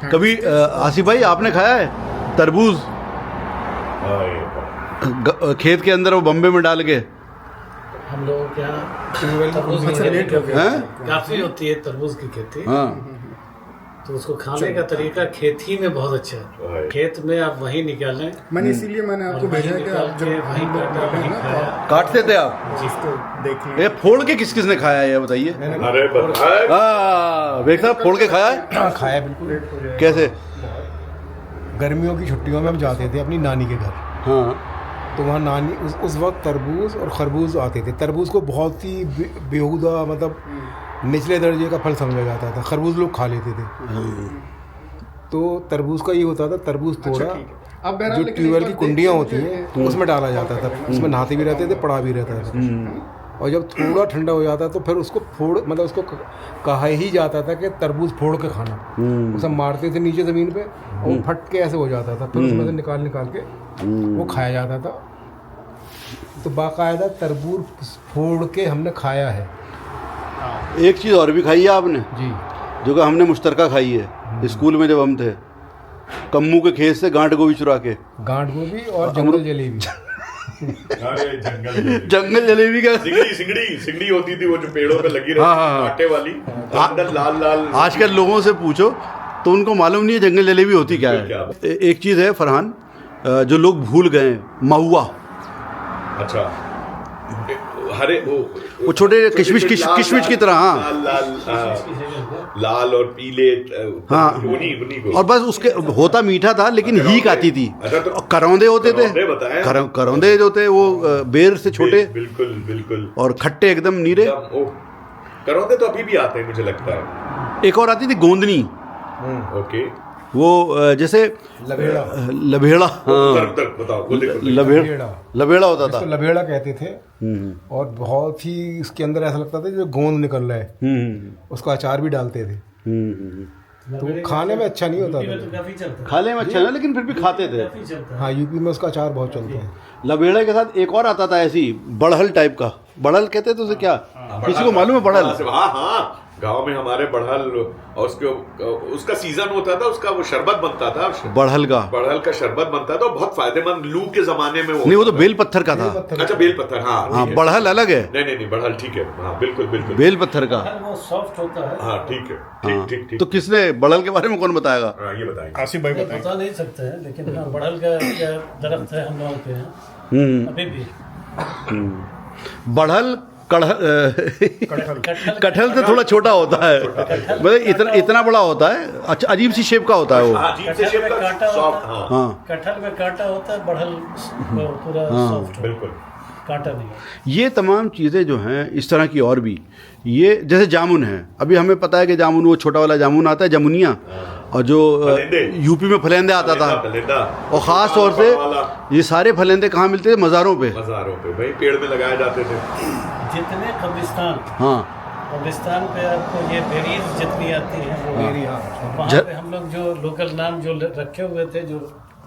कभी आसिफ भाई आपने खाया है तरबूज खेत के अंदर वो बम्बे में डाल के? हम लोगों के यहाँ तरबूज की खेती काफ़ी होती है, तरबूज की खेती। हाँ, तो उसको खाने का तरीका खेती में बहुत अच्छा है। खेत में आप वहीं निकालें, मैंने इसीलिए मैंने आपको भेजा है कि आप जब वहीं काटा वहीं खाया। काटते थे आप? जिसको देखना ये फोड़ के किस किसने खाया है ये बताइए? अरे बताए हाँ वेख साहब, फोड़ के खाया है? खाया बिल्कुल। कैसे? गर्मियों की छुट्टियों में हम जाते थे अपनी नानी के घर, हाँ, तो वहाँ नानी उस वक्त तरबूज और खरबूज आते थे। तरबूज को बहुत ही बेहुदा मतलब निचले दर्जे का फल समझा जाता था, खरबूज लोग खा लेते थे। तो तरबूज का ये होता था, तरबूज तोड़ा, अब बहरहाल जो लेकिन ट्यूबवेल एक की बार कुंडियाँ देखिए होती हैं कि- उसमें डाला जाता था। उसमें नहाते भी रहते थे, पड़ा भी रहता था। और जब थोड़ा ठंडा हो जाता तो फिर उसको फोड़ मतलब उसको कहा ही जाता था कि तरबूज फोड़ के खाना। उसे मारते थे नीचे ज़मीन पे और वो फट के ऐसे हो जाता था, फिर उसमें से निकाल के वो खाया जाता था। तो बाकायदा तरबूज फोड़ के हमने खाया है एक चीज़ और भी खाई है आपने जी। जो कि हमने मुश्तरका खाई है स्कूल में जब हम थे, कम्मू के खेत से गांठ गोभी चुरा के। गांठ गोभी और जंगल जलेबी। अरे जंगल जलेबी का सिंगड़ी होती थी वो जो पेड़ों पे लगी हाँ, रहती हाँ, हाँ। कांटे वाली, अंदर लाल लाल। आजकल लोगों से पूछो तो उनको मालूम नहीं है जंगल जलेबी होती क्या क्या है। एक चीज़ है फरहान जो लोग भूल गए, महुआ। अच्छा, हरे वो छोटे किशमिश की तरह। हाँ, लाल और पीले। हाँ। उन्हीं को। और बस उसके होता मीठा था लेकिन हीक आती थी। अच्छा, तो और करौंदे होते थे, करौंदे बताएं। करौंदे जो थे वो बेर से छोटे बिल्कुल बिल्कुल। और खट्टे एकदम नीरे। करौंदे तो अभी भी आते हैं मुझे लगता है। एक और आती थी गोंदनी, ओके, वो जैसे लबेड़ा। लबेड़ा। हाँ, बताओ वो देखो। लबेड़ा होता था। इसको लबेड़ा कहते थे। और बहुत ही इसके अंदर ऐसा लगता था जो गोंद निकल रहा है। उसका अचार भी डालते थे, तो वो खाने में अच्छा नहीं होता तो था। काफ़ी चलता है, खाने में अच्छा ना, लेकिन फिर भी खाते थे। काफ़ी चलता है। हाँ, यूपी में उसका अचार बहुत चलता है। लबेड़े के साथ एक और आता था ऐसी बड़हल टाइप का। बड़हल कहते थे उसे क्या? किसी को मालूम है बड़हल? हाँ हाँ, गांव में हमारे बढ़ल और उसका सीजन होता था, उसका वो शरबत बनता था, बड़हल का शरबत बनता था, बहुत फायदेमंद लू के जमाने में। नहीं, वो तो बेल पत्थर का था। अच्छा, बेल पत्थर। हाँ हाँ, ठीक है। बड़हल अलग है। नहीं बढ़ल ठीक है। हाँ बिल्कुल बिल्कुल, बेल पत्थर का। वो सॉफ्ट होता है। हाँ ठीक है। हाँ, ठीक ठीक। तो किसने बड़हल के बारे में कौन बताएगा? हाँ ये बताइए। आसिफ भाई बताएं। बता नहीं सकते हैं, लेकिन हाँ, बड़हल का क्या दरख्त है हम लोगों के यहाँ अभी भी। बड़हल कटहल से थोड़ा छोटा होता है, मतलब इतना बड़ा होता है। अच्छा, अजीब सी शेप का होता है वो। हाँ, अजीब से शेप का, कांटा सॉफ्ट। होता है। हाँ हाँ, कटहल में कांटा होता है, बढ़ल पूरा सॉफ्ट बिल्कुल। कांटा नहीं है। ये तमाम चीज़ें जो हैं इस तरह की और भी, ये जैसे जामुन है। अभी हमें पता है कि जामुन वो छोटा वाला जामुन आता है जमुनिया, और जो यूपी में फलेंदे आता था। और ख़ास तौर से ये सारे फलेंदे कहाँ मिलते थे? मज़ारों पे भाई पेड़ में लगाए जाते थे। जितने कब्रिस्तान पे आपको ये बेरीज जितनी आती है, वहाँ पे हम लोग जो लोकल नाम जो रखे हुए थे, जो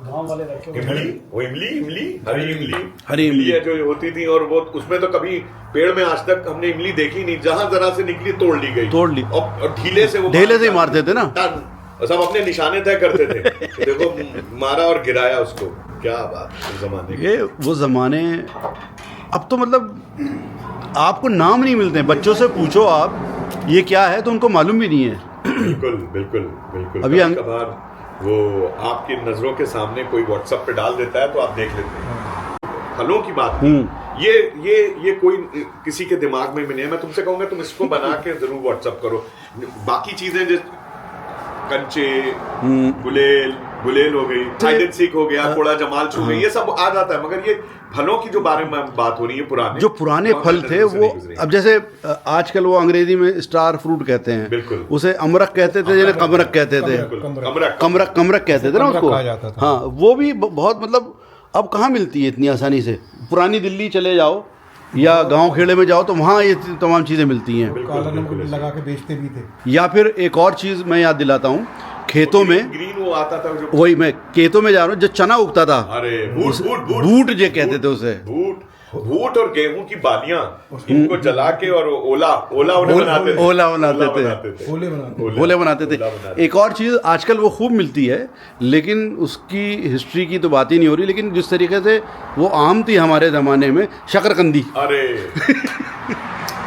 गांव वाले रखे हुए थे, हरी इमली है जो होती थी, और वो उसमें तो कभी पेड़ में आज तक हमने इमली देखी नहीं, जहां जरा से निकली तोड़ ली और ढीले से ही मारते थे ना, और सब अपने निशाने तय करते थे। तो देखो, मारा और गिराया उसको। क्या बात उस जमाने की। ये वो ज़माने। अब तो मतलब आपको नाम नहीं मिलते हैं। बच्चों से पूछो आप ये क्या है तो उनको मालूम भी नहीं है। बिल्कुल बिल्कुल बिल्कुल। अभी कभार वो आपकी नजरों के सामने कोई व्हाट्सएप पे डाल देता है तो आप देख लेते हैं। फलों की बात ये कोई किसी के दिमाग में भी नहीं है। मैं तुमसे कहूंगा तुम इसको बना के जरूर व्हाट्सएप करो। बाकी चीजें जैसे कंचे, गुलेल हो गई, हाइड एंड सीक हो गया, कोड़ा जमाल छू गई, ये सब आ जाता है। मगर ये फलों की जो बारे में बात हो रही है, जो पुराने फल थे वो, अब जैसे आजकल वो अंग्रेजी में स्टार फ्रूट कहते हैं, बिल्कुल उसे अमरक कहते थे, जिन्हें कमरक कहते थे, कमरक कहते थे ना उसको। हाँ, वो भी बहुत मतलब अब कहाँ मिलती है इतनी आसानी से। पुरानी दिल्ली चले जाओ या गांव खेड़े में जाओ तो वहाँ ये तमाम चीज़ें मिलती हैं। काला नमक लगा के बेचते भी थे। या फिर एक और चीज़ मैं याद दिलाता हूँ, खेतों में ग्रीन वो आता था जो, वही मैं खेतों में जा रहा हूँ, जो चना उगता था, अरे बूट जे कहते थे उसे। बूट बूट और गेहूं की बालियां इनको जला के और ओला उन्हें बनाते थे। ओला बनाते थे। ओले बनाते भोले बनाते थे। एक और चीज़ आजकल वो खूब मिलती है, लेकिन उसकी हिस्ट्री की तो बात ही नहीं हो रही, लेकिन जिस तरीके से वो आम थी हमारे ज़माने में, शकरकंदी। अरे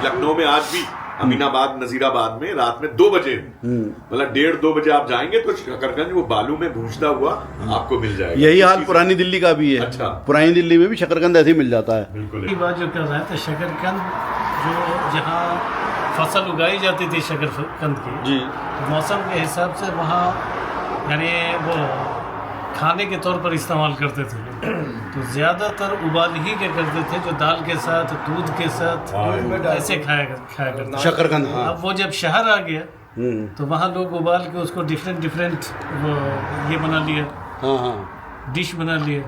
लखनऊ में आज भी अमीनाबाद नजीराबाद में रात में 2 बजे मतलब 1:30-2 बजे आप जाएंगे तो शकरकंद वो बालू में भूंजता हुआ आपको मिल जाएगा। यही हाल पुरानी दिल्ली का भी है। अच्छा। पुरानी दिल्ली में भी शकरकंद ऐसे ही मिल जाता है। बिल्कुल। की बात जो कर रहे थे शकरकंद, जो जहाँ फसल उगाई जाती थी शकरकंद की, जी। तो मौसम के हिसाब से वहाँ यानी वो खाने के तौर पर इस्तेमाल करते थे। तो ज़्यादातर उबाल ही के करते थे, जो दाल के साथ, दूध के साथ ऐसे खाया करते थे। शकरकंद, हाँ। अब वो जब शहर आ गया तो वहाँ लोग उबाल के उसको डिफरेंट वो ये बना लिया, हाँ हाँ। डिश बना लिए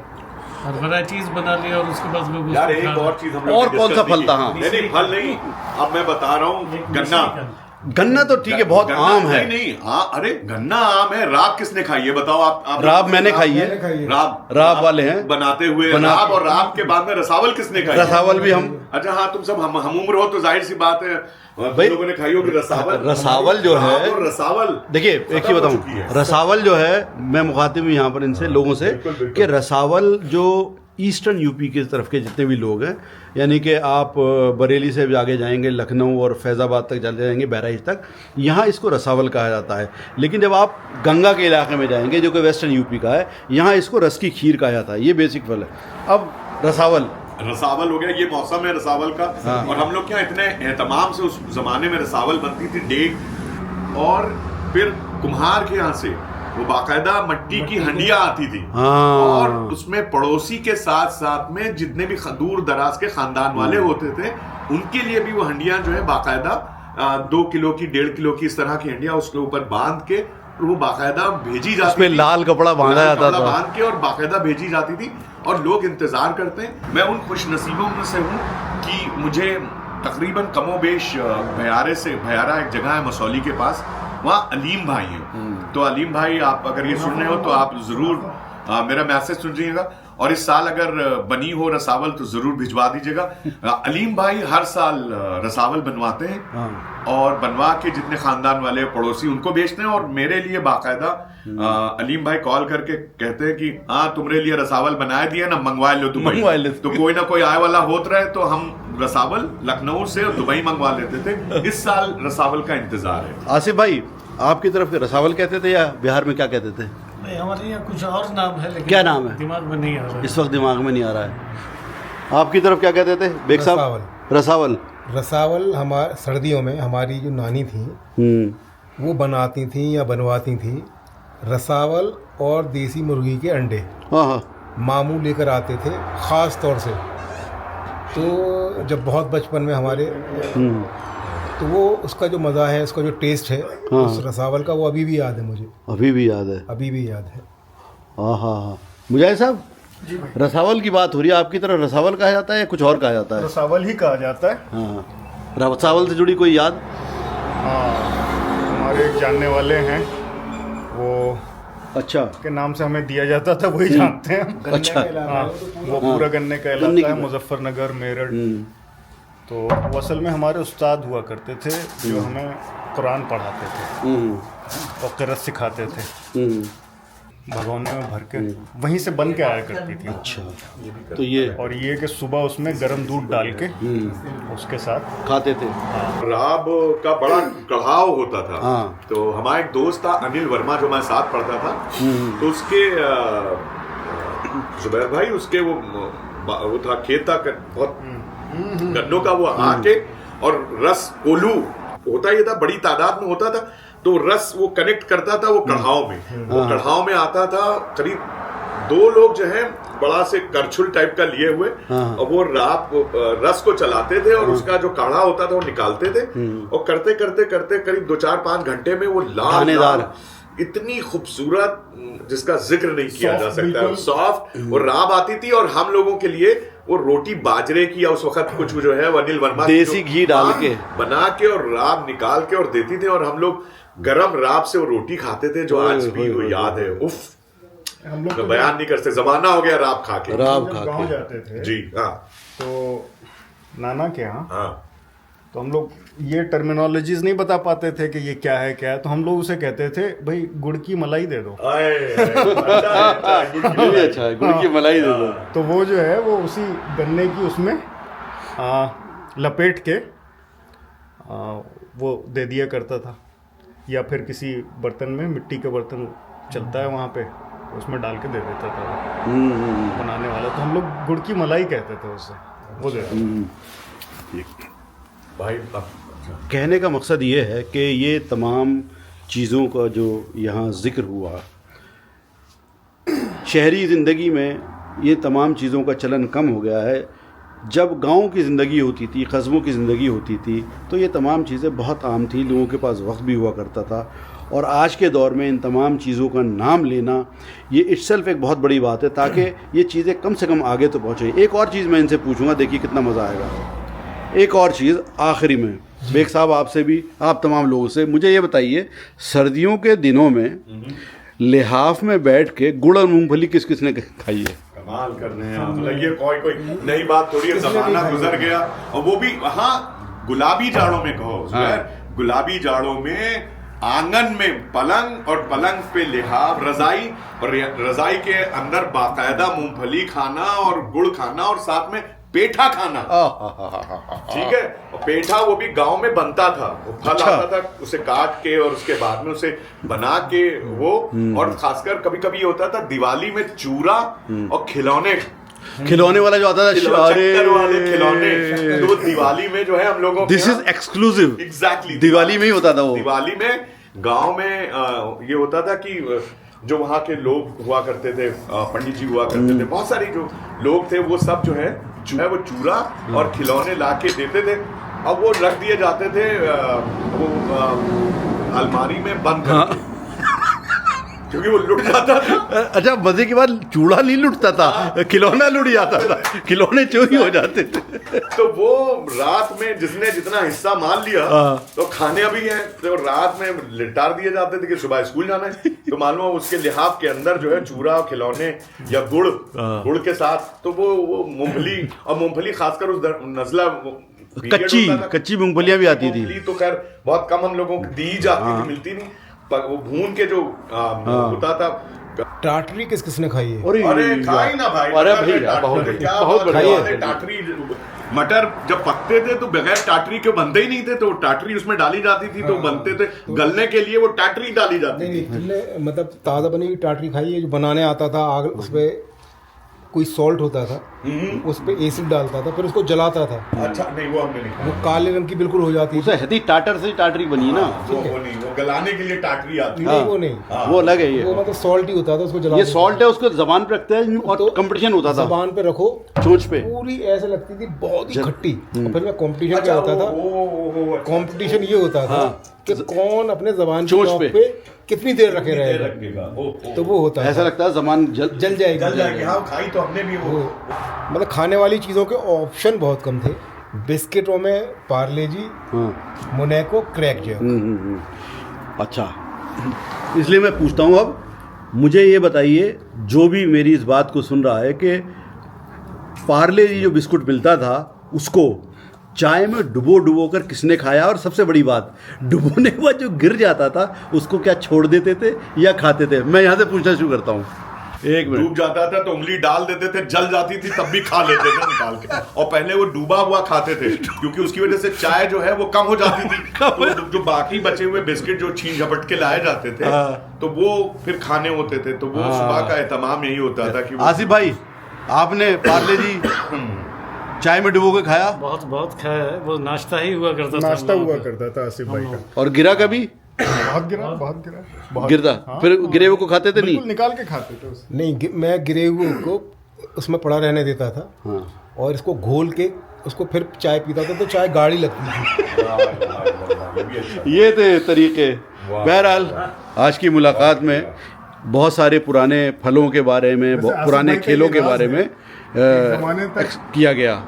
और वैरायटीज बना ली, और उसके बाद लोग यार उसको एक खा- और चीज हम लोग और ने कौन सा discuss फल था? की। हाँ। नहीं फल नहीं, अब मैं बता रहा हूँ गन्ना। गन्ना तो ठीक है, बहुत गन्ना- आम है। नहीं हाँ, अरे गन्ना आम है। राब किसने खाई है बताओ आप? राब मैंने खाई है। राब वाले हैं बनाते हुए राब, और राब के बाद में रसावल किसने खाई है? रसावल भी हम। अच्छा हाँ, तुम सब हम उम्र हो तो जाहिर सी बात है भाई, लोगों ने खाई होगी रसावल। रसावल जो है, राब और रसावल देखिए एक चीज खत्म हो चुकी है। बताऊं, रसावल जो है, मैं मुखातिब हूं यहाँ पर इनसे लोगों से कि रसावल जो ईस्टर्न यूपी की तरफ के जितने भी लोग हैं, यानी कि आप बरेली से भी आगे जाएंगे, लखनऊ और फैज़ाबाद तक चले जाएंगे, बहराइच तक, यहाँ इसको रसावल कहा जाता है। लेकिन जब आप गंगा के इलाके में जाएंगे जो कि वेस्टर्न यूपी का है, यहाँ इसको रस की खीर कहा जाता है। ये बेसिक फल है। अब रसावल हो गया, ये मौसम है रसावल का। हाँ। और हम लोग क्या इतने एहतमाम से उस जमाने में रसावल बनती थी, डेग, और फिर कुम्हार के यहाँ से वो बाकायदा मट्टी की हंडिया आती थी। हाँ। और उसमें पड़ोसी के साथ साथ में जितने भी दूर दराज के खानदान वाले होते थे, उनके लिए भी वो हंडिया जो है बाकायदा 2 किलो की, 1.5 किलो की, इस तरह की हंडिया उसके ऊपर बांध के वो बाकायदा भेजी जाती उसमें थी। लाल कपड़ा बांधा जाता था, बांध के और बाकायदा भेजी जाती थी, और लोग इंतजार करते हैं। मैं उन खुश नसीबों में से हूँ कि मुझे तकरीबन कमोबेश भयारा एक जगह है मसौली के पास, वहाँ अलीम भाई हैं। तो अलीम भाई, आप अगर ये सुन रहे हो तो आप जरूर मेरा मैसेज सुनिएगा, और इस साल अगर बनी हो रसावल तो जरूर भिजवा दीजिएगा। अलीम भाई हर साल रसावल बनवाते हैं, और बनवा के जितने खानदान वाले पड़ोसी उनको बेचते हैं, और मेरे लिए बाकायदा अलीम भाई कॉल करके कहते हैं कि हाँ तुम्हारे लिए रसावल बनाए दिया ना, मंगवा लो दुबई। तो कोई ना कोई आए वाला होत रहे तो हम रसावल लखनऊ से और दुबई मंगवा लेते थे। इस साल रसावल का इंतजार है। आसिफ भाई, आपकी तरफ के रसावल कहते थे या बिहार में क्या कहते थे? नहीं, हमारे यहाँ कुछ और नाम है, लेकिन क्या नाम है? दिमाग में नहीं आ रहा है। इस वक्त दिमाग में नहीं आ रहा है। आपकी तरफ क्या कहते थे बेग साहब? रसावल। रसावल हमारे सर्दियों में हमारी जो नानी थी वो बनाती थी या बनवाती थी रसावल और देसी मुर्गी के अंडे। हाँ हाँ। मामू लेकर आते थे ख़ास तौर से। तो जब बहुत बचपन में हमारे, तो वो उसका जो मज़ा है, उसका जो टेस्ट है, हाँ। उस रसावल का, वो अभी भी याद है मुझे। अभी भी याद है? अभी भी याद है। हाँ हाँ हाँ। मुजाहिद साहब, रसावल की बात हो रही है, आपकी तरफ रसावल कहा जाता है या कुछ और कहा जाता है? रसावल ही कहा जाता है। हाँ। रसावल से जुड़ी कोई याद? हाँ, हमारे एक जानने वाले हैं, वो अच्छा। के नाम से हमें दिया जाता था, वही जानते हैं। अच्छा। हाँ, वो पूरा गन्ने का गन्ने इलाका की- है, मुजफ्फरनगर, मेरठ। तो वो असल में हमारे उस्ताद हुआ करते थे, जो हमें कुरान पढ़ाते थे और क़िरात सिखाते थे। भगोने में भर के वहीं से बन के आया करती थी। अच्छा, तो ये और ये कि सुबह उसमें गर्म दूध डाल के उसके साथ खाते थे। राब का बड़ा कढ़ाव होता था। हाँ। तो हमारा एक दोस्त था अनिल वर्मा, जो मैं साथ पढ़ता था, तो उसके जुबैर भाई, उसके वो था खेत था बहुत गन्नों का, वो आके और रस कोल्हू होता ही था, बड़ी तादाद में होता था, तो रस वो कनेक्ट करता था वो कढ़ाव में। वो कढ़ाव में आता था, करीब 2 लोग जो है बड़ा से करछुल टाइप का लिए हुए, और वो रस को चलाते थे, और उसका जो काढ़ा होता था वो निकालते थे, और करते करते करते करीब 2-4-5 घंटे में वो लाल इतनी खूबसूरत, जिसका जिक्र नहीं किया जा सकता, सॉफ्ट और राब आती थी। और हम लोगों के लिए वो रोटी बाजरे की, या उस वक्त कुछ जो है अनिल वर्मा देसी घी डाल के बना के और राब निकाल के और देती थी, और हम लोग गरम राब से वो रोटी खाते थे, जो आज भी वो याद है। उफ, हम लोग तो बयान नहीं करते, जमाना हो गया राब खा के। राब जब खा गाँव के। जाते थे जी हाँ तो नाना के यहाँ, हाँ तो हम लोग ये टर्मिनोलॉजीज नहीं बता पाते थे कि ये क्या है, तो हम लोग उसे कहते थे भाई गुड़ की मलाई दे दो। ये भी अच्छा है, गुड़ की मलाई दे दो। तो वो जो है वो उसी गन्ने की उसमें लपेट के वो दे दिया करता था, या फिर किसी बर्तन में, मिट्टी के बर्तन चलता है वहाँ पे, तो उसमें डाल के दे देता था वो बनाने वाला। तो हम लोग गुड़ की मलाई कहते थे उससे, वो दे देता। भाई कहने का मकसद ये है कि ये तमाम चीज़ों का जो यहाँ ज़िक्र हुआ, शहरी ज़िंदगी में ये तमाम चीज़ों का चलन कम हो गया है। जब गाँव की ज़िंदगी होती थी, कस्बों की ज़िंदगी होती थी, तो ये तमाम चीज़ें बहुत आम थी, लोगों के पास वक्त भी हुआ करता था। और आज के दौर में इन तमाम चीज़ों का नाम लेना ये इट्सेल्फ एक बहुत बड़ी बात है, ताकि ये चीज़ें कम से कम आगे तो पहुँचे। एक और चीज़ मैं इनसे पूछूंगा, देखिए कितना मज़ा आएगा। एक और चीज़ आखिरी में, बेग साहब आपसे भी, आप तमाम लोगों से, मुझे ये बताइए, सर्दियों के दिनों में लिहाफ में बैठ के गुड़ और मूंगफली किस किस ने खाई है? कमाल कर रहे हैं, मतलब ये कोई नई बात थोड़ी है, जमाना गुजर गया। और वो भी हाँ गुलाबी जाड़ों में कहो, गुलाबी जाड़ों में आंगन में पलंग, और पलंग पे लिहाफ, रजाई, और रजाई के अंदर बाकायदा मूंगफली खाना और गुड़ खाना और साथ में पेठा खाना। ठीक है, और पेठा वो भी गांव में बनता था, वो फल अच्छा। आता था, उसे काट के और उसके बाद में उसे बना के वो, और खासकर कभी कभी ये होता था दिवाली में चूरा और खिलौने वाला जो आता था, शक्कर वाले खिलौने, तो दिवाली में जो है हम लोगों this is exclusive, exactly Diwali में ही होता था वो। दिवाली में गांव में ये होता था कि जो वहाँ के लोग हुआ करते थे, पंडित जी हुआ करते थे, बहुत सारे जो लोग थे, वो सब जो है वो चूरा और खिलौने ला के देते थे। अब वो रख दिए जाते थे वो अलमारी में बंद करके, क्योंकि वो लुट जाता था। अच्छा, मजे की बात, चूड़ा नहीं लुटता था, खिलौना लुट जाता था, खिलौने चोरी हो जाते थे। तो वो रात में जिसने जितना हिस्सा मान लिया, तो खाने अभी है, तो रात में लिटार दिए जाते थे कि सुबह स्कूल जाना है। तो मालूम उसके लिहाफ के अंदर जो है चूरा, खिलौने या गुड़ के साथ, तो वो मूंगफली, और मूंगफली खासकर उस नस्ला कच्ची मूंगफलियां भी आती थी। तो खैर बहुत कम हम लोगों को दी जाती थी, मिलती नहीं, पर वो भून के जो होता था। टाटरी किस किसने खाई है? अरे खाई ना भाई, अरे भैया, बहुत बढ़िया। टाटरी मटर जब पकते थे तो बगैर टाटरी के बनते ही नहीं थे, तो टाटरी उसमें डाली जाती थी, तो बनते थे। गलने के लिए वो टाटरी डाली जाती थी। तुमने मतलब ताज़ा बनी हुई टाटरी खाई है? जो बनाने आता था, आग उस पे कोई सॉल्ट होता था, उस पे एसिड डालता था, फिर उसको जलाता था। अच्छा, नहीं वो हमने नहीं, वो काले रंग की बिल्कुल हो जाती उसे हदी टाटर से टाटरी बनी ना, वो नहीं, वो गलाने के लिए टाटरी आती नहीं, वो नहीं, वो अलग है। ये वो मतलब सॉल्ट ही होता था, उसको जला ये सॉल्ट है, उसको जबान पे रखते हैं और कंपटीशन होता था, जबान पे रखो, चोंच पे, पूरी ऐसे लगती थी, बहुत ही खट्टी। और फिर में कंपटीशन क्या होता था, कंपटीशन ये होता था कि कौन अपने जबान चोंच पे कितनी देर रखे रहेगा, तो वो होता ऐसा लगता है जबान जल जाएगी। हाँ, खाई तो हमने भी वो। मतलब खाने वाली चीज़ों के ऑप्शन बहुत कम थे। बिस्किटों में पार्ले जी, मोनाको, क्रैक जैक। अच्छा, इसलिए मैं पूछता हूँ, अब मुझे ये बताइए, जो भी मेरी इस बात को सुन रहा है, कि पार्ले जी जो बिस्कुट मिलता था उसको चाय में डुबो कर किसने खाया? और सबसे बड़ी बात, डुबोने के बाद जो गिर जाता था उसको क्या छोड़ देते थे या खाते थे? मैं यहाँ से पूछना शुरू करता हूँ। एक मिनट। डूब जाता था तो उंगली डाल देते थे, जल जाती थी तब भी खा लेते थे निकाल के। और पहले वो डूबा हुआ खाते थे, क्योंकि उसकी वजह से चाय जो है वो कम हो जाती थी। तो जो बाकी बचे हुए बिस्किट जो छीन झपट के लाए जाते थे, तो वो फिर खाने होते थे। तो वो सुबह का एहतमाम यही होता था कि आसिफ भाई, आपने पार्ले जी चाय में डुबो के खाया? बहुत खाया है, वो नाश्ता ही हुआ करता था, नाश्ता हुआ करता था आसिफ भाई का। और गिरा कभी? बहुत गिरा। गिरता? फिर गिरे हुए को खाते थे? नहीं, बिल्कुल निकाल के खाते थे उसे। नहीं, मैं गिरे हुए को उसमें पड़ा रहने देता था, और इसको घोल के उसको फिर चाय पीता था, तो चाय गाढ़ी लगती थी। ये थे तरीके। बहरहाल, आज की मुलाकात में बहुत सारे पुराने फलों के बारे में, पुराने खेलों के बारे में किया गया।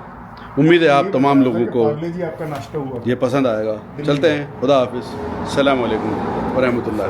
उम्मीद है आप तमाम लोगों को पार्ले जी आपका नाश्ता हुआ ये पसंद आएगा। चलते हैं, खुदा हाफिज़, अस्सलाम वालेकुम व रहमतुल्लाह।